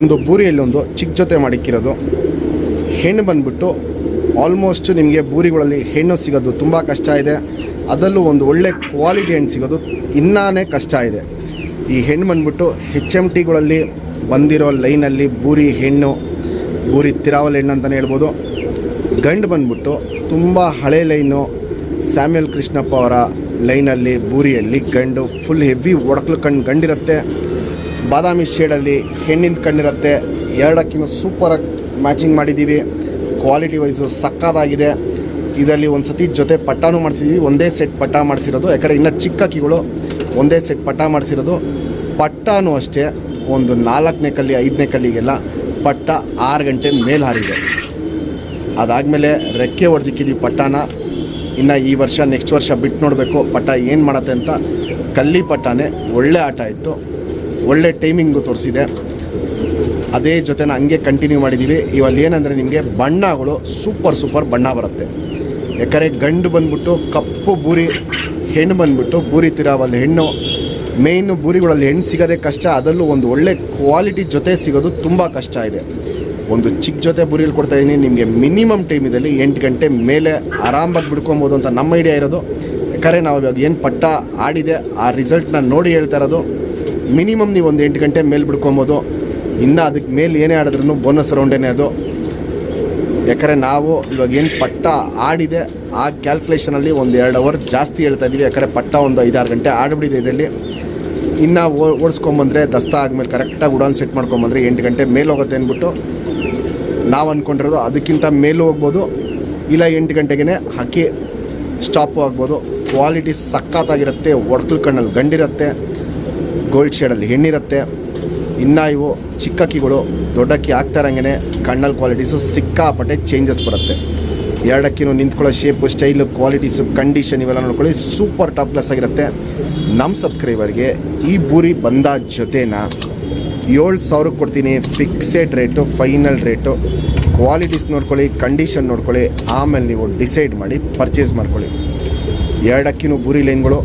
ಒಂದು ಬೂರಿಯಲ್ಲಿ ಒಂದು ಚಿಕ್ಕ ಜೊತೆ ಮಾಡಿಕ್ಕಿರೋದು. ಹೆಣ್ಣು ಬಂದ್ಬಿಟ್ಟು ಆಲ್ಮೋಸ್ಟ್ ನಿಮಗೆ ಬೂರಿಗಳಲ್ಲಿ ಹೆಣ್ಣು ಸಿಗೋದು ತುಂಬ ಕಷ್ಟ ಇದೆ. ಅದರಲ್ಲೂ ಒಂದು ಒಳ್ಳೆ ಕ್ವಾಲಿಟಿ ಹೆಣ್ಣು ಸಿಗೋದು ಇನ್ನೂ ಕಷ್ಟ ಇದೆ. ಈ ಹೆಣ್ಣು ಬಂದ್ಬಿಟ್ಟು HMTಗಳಲ್ಲಿ ಬಂದಿರೋ ಲೈನಲ್ಲಿ ಬೂರಿ ಹೆಣ್ಣು, ಬೂರಿ ತಿರಾವಲ್ ಹೆಣ್ಣು ಅಂತಲೇ ಹೇಳ್ಬೋದು. ಗಂಡು ಬಂದ್ಬಿಟ್ಟು ತುಂಬ ಹಳೆ ಲೈನು, ಸ್ಯಾಮ್ಯಲ್ ಕೃಷ್ಣಪ್ಪ ಅವರ ಲೈನಲ್ಲಿ ಬೂರಿಯಲ್ಲಿ ಗಂಡು ಫುಲ್ ಹೆವಿ ಒಡಕಲು ಗಂಡಿರುತ್ತೆ. ಬಾದಾಮಿ ಶೇಡಲ್ಲಿ ಹೆಣ್ಣಿಂದ ಕಣ್ಣಿರುತ್ತೆ. ಎರಡಕ್ಕಿಂತ ಸೂಪರಾಗಿ ಮ್ಯಾಚಿಂಗ್ ಮಾಡಿದ್ದೀವಿ. ಕ್ವಾಲಿಟಿ ವೈಸು ಸಕ್ಕತ್ತಾಗಿದೆ. ಇದರಲ್ಲಿ ಒಂದು ಸತಿ ಜೊತೆ ಪಟ್ಟಾನು ಮಾಡಿಸಿದ್ದೀವಿ. ಒಂದೇ ಸೆಟ್ ಪಟ್ಟ ಮಾಡಿಸಿರೋದು, ಯಾಕಂದರೆ ಇನ್ನೂ ಚಿಕ್ಕ ಅಕ್ಕಿಗಳು ಒಂದೇ ಸೆಟ್ ಪಟ್ಟ ಮಾಡಿಸಿರೋದು. ಪಟ್ಟಾನು ಅಷ್ಟೇ ಒಂದು 4ನೇ ಕಲ್ಲಿ 5ನೇ ಕಲ್ಲಿಗೆಲ್ಲ ಪಟ್ಟ 6 ಗಂಟೆ ಮೇಲೆ ಹಾರಿದೆ. ಅದಾದಮೇಲೆ ರೆಕ್ಕೆ ಹೊಡೆದಿಕ್ಕಿದ್ದೀವಿ ಪಟ್ಟಾನ. ಇನ್ನು ಈ ವರ್ಷ ನೆಕ್ಸ್ಟ್ ವರ್ಷ ಬಿಟ್ಟು ನೋಡಬೇಕು ಪಟ್ಟ ಏನು ಮಾಡುತ್ತೆ ಅಂತ. ಕಲ್ಲಿ ಪಟ್ಟಾನೇ ಒಳ್ಳೆ ಆಟ ಇತ್ತು, ಒಳ್ಳೆ ಟೈಮಿಂಗು ತೋರಿಸಿದೆ. ಅದೇ ಜೊತೆನ ಹಂಗೆ ಕಂಟಿನ್ಯೂ ಮಾಡಿದ್ದೀವಿ. ಇವಾಗ ಏನಂದರೆ ನಿಮಗೆ ಬಣ್ಣಗಳು ಸೂಪರ್ ಬಣ್ಣ ಬರುತ್ತೆ. ಯಾಕಂದರೆ ಗಂಡು ಬಂದ್ಬಿಟ್ಟು ಕಪ್ಪು ಬೂರಿ, ಹೆಣ್ಣು ಬಂದ್ಬಿಟ್ಟು ಬೂರಿ ತಿರಾವಲ್ ಹೆಣ್ಣು. ಮೇಯ್ನು ಬೂರಿಗಳಲ್ಲಿ ಹೆಣ್ಣು ಸಿಗೋದೇ ಕಷ್ಟ. ಅದರಲ್ಲೂ ಒಂದು ಒಳ್ಳೆ ಕ್ವಾಲಿಟಿ ಜೊತೆ ಸಿಗೋದು ತುಂಬ ಕಷ್ಟ ಇದೆ. ಒಂದು ಚಿಕ್ಕ ಜೊತೆ ಬೂರಿಯಲ್ಲಿ ಕೊಡ್ತಾಯಿದ್ದೀನಿ ನಿಮಗೆ. ಮಿನಿಮಮ್ ಟೈಮ್ ಇದರಲ್ಲಿ 8 ಗಂಟೆ ಮೇಲೆ ಆರಾಮಾಗಿ ಬಿಡ್ಕೊಬೋದು ಅಂತ ನಮ್ಮ ಐಡಿಯಾ ಇರೋದು. ಯಾಕಂದರೆ ನಾವು ಇವಾಗ ಏನು ಪಟ್ಟ ಆಡಿದೆ ಆ ರಿಸಲ್ಟ್ನ ನೋಡಿ ಹೇಳ್ತಾ ಇರೋದು. ಮಿನಿಮಮ್ ನೀವು ಒಂದು 8 ಗಂಟೆ ಮೇಲೆ ಬಿಡ್ಕೊಬೋದು. ಇನ್ನು ಅದಕ್ಕೆ ಮೇಲೆ ಏನೇ ಆಡಿದ್ರೂ ಬೋನಸ್ ರೌಂಡೇನೆ ಅದು. ಯಾಕಂದರೆ ನಾವು ಇವಾಗ ಏನು ಪಟ್ಟ ಆಡಿದೆ ಆ ಕ್ಯಾಲ್ಕುಲೇಷನಲ್ಲಿ ಒಂದು 2 ಅವರ್ ಜಾಸ್ತಿ ಹೇಳ್ತಾ ಇದ್ದೀವಿ. ಯಾಕಂದರೆ ಪಟ್ಟ ಒಂದು 5-6 ಗಂಟೆ ಆಡಿಬಿಟ್ಟಿದೆ ಇದರಲ್ಲಿ. ಇನ್ನು ಓಡಿಸ್ಕೊಂಬಂದರೆ ದಸ್ತ ಆದಮೇಲೆ ಕರೆಕ್ಟಾಗಿ ಉಡಾನ್ ಸೆಟ್ ಮಾಡ್ಕೊಂಬಂದರೆ 8 ಗಂಟೆ ಮೇಲೆ ಹೋಗುತ್ತೆ ಅಂದ್ಬಿಟ್ಟು ನಾವು ಅಂದ್ಕೊಂಡಿರೋದು. ಅದಕ್ಕಿಂತ ಮೇಲೂ ಹೋಗ್ಬೋದು, ಇಲ್ಲ 8 ಗಂಟೆಗೆ ಹಾಕಿ ಸ್ಟಾಪು ಆಗ್ಬೋದು. ಕ್ವಾಲಿಟಿ ಸಕ್ಕತ್ತಾಗಿರುತ್ತೆ. ಒಡಕಲ್ ಕಣ್ಣಲ್ಲಿ ಗಂಡಿರುತ್ತೆ, ಗೋಲ್ಡ್ ಶೇಡಲ್ಲಿ ಹೆಣ್ಣಿರುತ್ತೆ. ಇನ್ನು ಇವು ಚಿಕ್ಕ ಅಕ್ಕಿಗಳು ದೊಡ್ಡ ಅಕ್ಕಿ ಆಗ್ತಾ ಇರೋಂಗೆ ಕಣ್ಣಲ್ಲಿ ಕ್ವಾಲಿಟೀಸು ಸಿಕ್ಕಾಪಟ್ಟೆ ಚೇಂಜಸ್ ಬರುತ್ತೆ. ಎರಡಕ್ಕಿನೂ ನಿಂತ್ಕೊಳ್ಳೋ ಶೇಪು, ಸ್ಟೈಲು, ಕ್ವಾಲಿಟೀಸು, ಕಂಡೀಷನ್ ಇವೆಲ್ಲ ನೋಡ್ಕೊಳ್ಳಿ ಸೂಪರ್ ಟಾಪ್ ಕ್ಲಾಸ್ ಆಗಿರುತ್ತೆ. ನಮ್ಮ ಸಬ್ಸ್ಕ್ರೈಬರ್ಗೆ ಈ ಬೂರಿ ಬಂದ ಜೊತೆನ 7,000 ಕೊಡ್ತೀನಿ. Fixed rate, final rate. Qualities ನೋಡ್ಕೊಳ್ಳಿ, ಕಂಡೀಷನ್ ನೋಡ್ಕೊಳ್ಳಿ, ಆಮೇಲೆ ನೀವು ಡಿಸೈಡ್ ಮಾಡಿ ಪರ್ಚೇಸ್ ಮಾಡ್ಕೊಳ್ಳಿ. ಎರಡಕ್ಕಿನೂ ಬೂರಿ ಲೈನ್ಗಳು.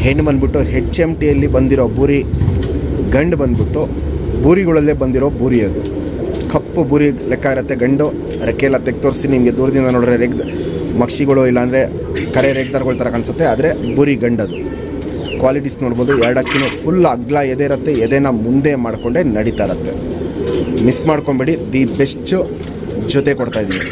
ಹೆಣ್ಣು ಬಂದ್ಬಿಟ್ಟು HMTಯಲ್ಲಿ ಬಂದಿರೋ ಬೂರಿ, ಗಂಡು ಬಂದ್ಬಿಟ್ಟು ಬೂರಿಗಳಲ್ಲೇ ಬಂದಿರೋ ಬೂರಿ. ಅದು ಕಪ್ಪು ಬೂರಿ ಲೆಕ್ಕ ಇರುತ್ತೆ. ಗಂಡು ರೆಕ್ಕೆ ಎಲ್ಲ ತೆಗೆದು ತೋರಿಸಿ ನಿಮಗೆ ದೂರದಿಂದ ನೋಡಿದ್ರೆ ಮಕ್ಷಿಗಳು ಇಲ್ಲಾಂದರೆ ಕರೆ ರೇಗ್ದಾರ್ಗಳ ಥರ ಕಾಣಿಸುತ್ತೆ. ಆದರೆ ಬೂರಿ ಗಂಡದು. ಕ್ವಾಲಿಟೀಸ್ ನೋಡ್ಬೋದು. ಎರಡಕ್ಕಿನೂ ಫುಲ್ ಅಗ್ಲ ಎದೆ ಇರುತ್ತೆ. ಎದೆನ ಮುಂದೆ ಮಾಡಿಕೊಂಡೇ ನಡೀತಾ ಇರುತ್ತೆ. ಮಿಸ್ ಮಾಡ್ಕೊಂಬೇಡಿ. ದಿ ಬೆಸ್ಟ್ ಜೊತೆ ಕೊಡ್ತಾಯಿದ್ದೀನಿ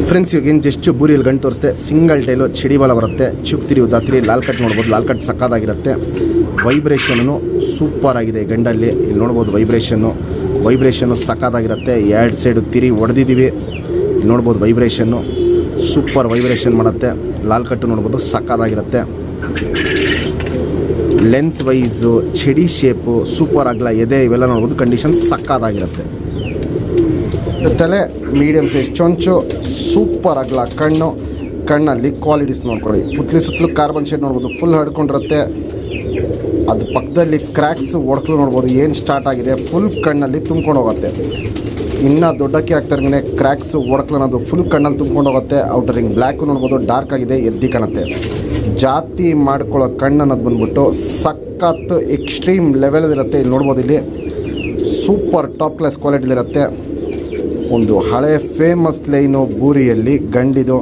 ಫ್ರೆಂಡ್ಸ್. ಇವಾಗೇನು ಜಸ್ಟ್ ಬೂರಿಯಲ್ಲಿ ಗಂಟು ತೋರಿಸ್ತೆ. ಸಿಂಗಲ್ ಟೈಲು ಚಿಡಿಬಲ ಬರುತ್ತೆ. ಚುಕ್ತಿರಿ ಉದ್ದಾತಿರಿ ಲಾಲ್ ಕಟ್ ನೋಡ್ಬೋದು. ಲಾಲ್ ಕಟ್ ಸಕ್ಕತ್ತಾಗಿರುತ್ತೆ. ವೈಬ್ರೇಷನ್ನು ಸೂಪರ್ ಆಗಿದೆ ಗಂಡಲ್ಲಿ. ಇಲ್ಲಿ ನೋಡ್ಬೋದು ವೈಬ್ರೇಷನ್ನು ಸಕ್ಕತ್ತಾಗಿರುತ್ತೆ. 2 ಸೈಡು ತಿರಿ ಹೊಡೆದಿದ್ದೀವಿ. ನೋಡ್ಬೋದು ವೈಬ್ರೇಷನ್ನು ಸೂಪರ್ ವೈಬ್ರೇಷನ್ ಮಾಡುತ್ತೆ. ಲಾಲ್ ಕಟ್ಟು ನೋಡ್ಬೋದು ಸಕ್ಕತ್ತಾಗಿರುತ್ತೆ. ಲೆಂತ್ ವೈಸು, ಚಡಿ ಶೇಪು, ಸೂಪರ್ ಆಗಲ್ಲ ಎದೆ ಇವೆಲ್ಲ ನೋಡ್ಬೋದು. ಕಂಡೀಷನ್ ಸಕ್ಕತ್ತಾಗಿರುತ್ತೆ. ತಲೆ ಮೀಡಿಯಮ್ ಸೈಜ್ ಚೊಂಚು, ಸೂಪರ್ ಆಗಲ್ಲ ಕಣ್ಣಲ್ಲಿ ಕ್ವಾಲಿಟೀಸ್ ನೋಡ್ಕೊಳ್ಳಿ. ಪುತ್ಲಿ ಸುತ್ತಲೂ ಕಾರ್ಬನ್ ಶೇಡ್ ನೋಡ್ಬೋದು. ಫುಲ್ ಹಡ್ಕೊಂಡಿರುತ್ತೆ. ಅದು ಪಕ್ಕದಲ್ಲಿ ಕ್ರ್ಯಾಕ್ಸು ಒಡಕಲು ನೋಡ್ಬೋದು. ಏನು ಸ್ಟಾರ್ಟ್ ಆಗಿದೆ ಫುಲ್ ಕಣ್ಣಲ್ಲಿ ತುಂಬ್ಕೊಂಡು ಹೋಗುತ್ತೆ. ಇನ್ನು ದೊಡ್ಡಕ್ಕೆ ಆಗ್ತಾರಂಗೆ ಕ್ರ್ಯಾಕ್ಸು ಒಡಕಲು ಅನ್ನೋದು ಫುಲ್ ಕಣ್ಣಲ್ಲಿ ತುಂಬ್ಕೊಂಡು ಹೋಗುತ್ತೆ. ಔಟರಿಂಗ್ ಬ್ಲ್ಯಾಕು ನೋಡ್ಬೋದು. ಡಾರ್ಕ್ ಆಗಿದೆ, ಎದ್ದಿ ಕಾಣುತ್ತೆ. ಜಾತಿ ಮಾಡ್ಕೊಳ್ಳೋ ಕಣ್ಣು ಅನ್ನೋದು ಬಂದ್ಬಿಟ್ಟು ಸಖತ್ತು ಎಕ್ಸ್ಟ್ರೀಮ್ ಲೆವೆಲಲ್ಲಿರುತ್ತೆ. ಇಲ್ಲಿ ನೋಡ್ಬೋದು. ಇಲ್ಲಿ ಸೂಪರ್ ಟಾಪ್ ಕ್ಲಾಸ್ ಕ್ವಾಲಿಟಿಲಿರುತ್ತೆ. ಒಂದು ಹಳೆ ಫೇಮಸ್ ಲೈನು ಬೂರಿಯಲ್ಲಿ ಗಂಡಿದು.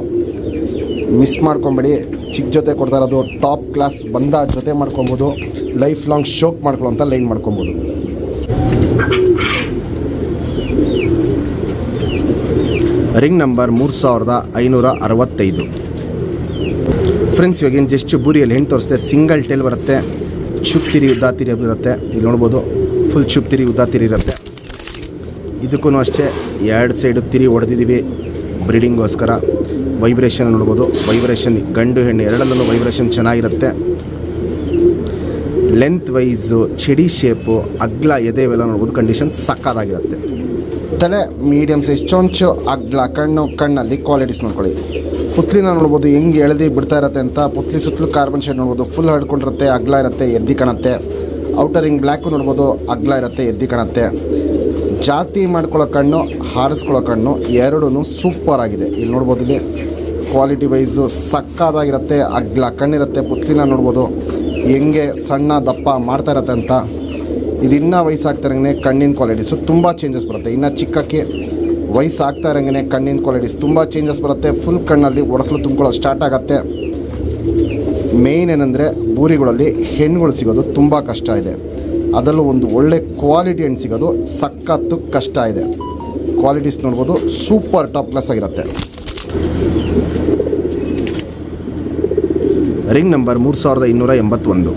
ಮಿಸ್ ಮಾಡ್ಕೊಂಬೇಡಿ. ಚಿಕ್ಕ ಜೊತೆ ಕೊಡ್ತಾ ಇರೋದು ಟಾಪ್ ಕ್ಲಾಸ್. ಬಂದ ಜೊತೆ ಮಾಡ್ಕೊಬೋದು. ಲೈಫ್ ಲಾಂಗ್ ಶೋಕ್ ಮಾಡ್ಕೊಳ್ಳೋಂಥ ಲೈನ್ ಮಾಡ್ಕೊಬೋದು. Ring number 3565 friends. ಇವಾಗೇನು ಜಸ್ಟ್ ಬೂರಿಯಲ್ಲಿ ಹೆಣ್ಣು ತೋರಿಸ್ತೆ. ಸಿಂಗಲ್ ಟೇಲ್ ಬರುತ್ತೆ. ಚುಪ್ತಿರಿ ಉದ್ದಾತಿರಿ ಇರುತ್ತೆ. ಇಲ್ಲಿ ನೋಡ್ಬೋದು. ಫುಲ್ ಚುಪ್ತಿರಿ ಉದ್ದಾತಿರಿ ಇರುತ್ತೆ. ಇದಕ್ಕೂ ಅಷ್ಟೇ 2 ಸೈಡು ತಿರಿ ಹೊಡೆದಿದ್ದೀವಿ ಬ್ರೀಡಿಂಗೋಸ್ಕರ. ವೈಬ್ರೇಷನ್ ನೋಡ್ಬೋದು. ವೈಬ್ರೇಷನ್ ಗಂಡು ಹೆಣ್ಣು ಎರಡಲ್ಲೂ ವೈಬ್ರೇಷನ್ ಚೆನ್ನಾಗಿರುತ್ತೆ. ಲೆಂತ್ ವೈಸು, ಚಡಿ ಶೇಪು, ಅಗ್ಲ ಎದೆ ಇವೆಲ್ಲ ನೋಡ್ಬೋದು. ಕಂಡೀಷನ್ ಸಕ್ಕತ್ತಾಗಿರುತ್ತೆ. ತಲೆ ಮೀಡಿಯಮ್ ಸೈಜ್ ಚೊಂಚು, ಅಗ್ಲ ಕಣ್ಣಲ್ಲಿ ಕ್ವಾಲಿಟೀಸ್ ನೋಡ್ಕೊಳ್ಳಿ. ಪುತ್ಲಿನ ನೋಡ್ಬೋದು ಹೆಂಗೆ ಎಳೆದು ಬಿಡ್ತಾ ಇರುತ್ತೆ ಅಂತ. ಪುತ್ಲಿ ಸುತ್ತಲೂ ಕಾರ್ಬನ್ ಶೇಡ್ ನೋಡ್ಬೋದು. ಫುಲ್ ಹಡ್ಕೊಂಡಿರುತ್ತೆ, ಅಗ್ಲ ಇರುತ್ತೆ, ಎದ್ದಿ ಕಾಣುತ್ತೆ. ಔಟರಿಂಗ್ ಬ್ಲ್ಯಾಕು ನೋಡ್ಬೋದು. ಅಗ್ಲ ಇರುತ್ತೆ, ಎದ್ದಿ ಕಾಣುತ್ತೆ. ಜಾತಿ ಮಾಡ್ಕೊಳ್ಳೋ ಕಣ್ಣು, ಹಾರಿಸ್ಕೊಳ್ಳೋ ಕಣ್ಣು ಎರಡೂ ಸೂಪರ್ ಆಗಿದೆ. ಇಲ್ಲಿ ನೋಡ್ಬೋದು. ಇಲ್ಲಿ ಕ್ವಾಲಿಟಿ ವೈಸು ಸಕ್ಕತ್ತಾಗಿರುತ್ತೆ. ಅಗ್ಲ ಕಣ್ಣಿರುತ್ತೆ. ಪುತ್ಲಿನ ನೋಡ್ಬೋದು. ಹೆಂಗೆ ಸಣ್ಣ ದಪ್ಪ ಮಾಡ್ತಾ ಇರತ್ತೆ ಅಂತ. ಇದಿನ್ನೂ ವಯಸ್ಸಾಗ್ತಾರಂಗೆ ಕಣ್ಣಿನ ಕ್ವಾಲಿಟೀಸು ತುಂಬ ಚೇಂಜಸ್ ಬರುತ್ತೆ. ಇನ್ನು ಚಿಕ್ಕಕ್ಕೆ ವಯಸ್ಸಾಗ್ತಾ ಇರೋಂಗೆ ಕಣ್ಣಿನ ಕ್ವಾಲಿಟೀಸ್ ತುಂಬ ಚೇಂಜಸ್ ಬರುತ್ತೆ. ಫುಲ್ ಕಣ್ಣಲ್ಲಿ ಒಡಕಲು ತುಂಬ್ಕೊಳ್ಳೋದು ಸ್ಟಾರ್ಟ್ ಆಗುತ್ತೆ. ಮೇಯ್ನ್ ಏನಂದರೆ ಬೂರಿಗಳಲ್ಲಿ ಹೆಣ್ಣುಗಳು ಸಿಗೋದು ತುಂಬ ಕಷ್ಟ ಇದೆ. ಅದರಲ್ಲೂ ಒಂದು ಒಳ್ಳೆ ಕ್ವಾಲಿಟಿ ಹೆಣ್ಣು ಸಿಗೋದು ಸಖತ್ತು ಕಷ್ಟ ಇದೆ. ಕ್ವಾಲಿಟೀಸ್ ನೋಡ್ಬೋದು, ಸೂಪರ್ ಟಾಪ್ ಕ್ಲಾಸ್ ಆಗಿರುತ್ತೆ. Ring number 3281.